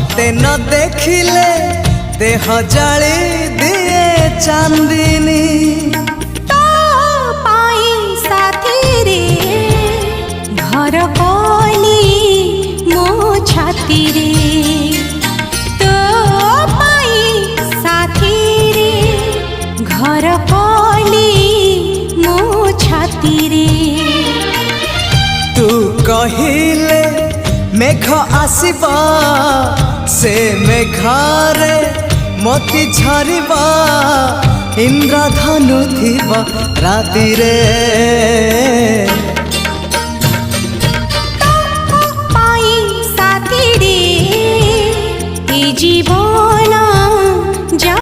मते न देखिले देह जाली दिए चांदनी। तो पाई साथी रे घर कली मो छाती रे। तो पाई साथी रे घर कली मो छाती रे। तू कहिले मेघ आसीबा से मेघारे मोती झरिबा इंद्रधनु थिबा राति रे। पाई साथी रे ए जीवन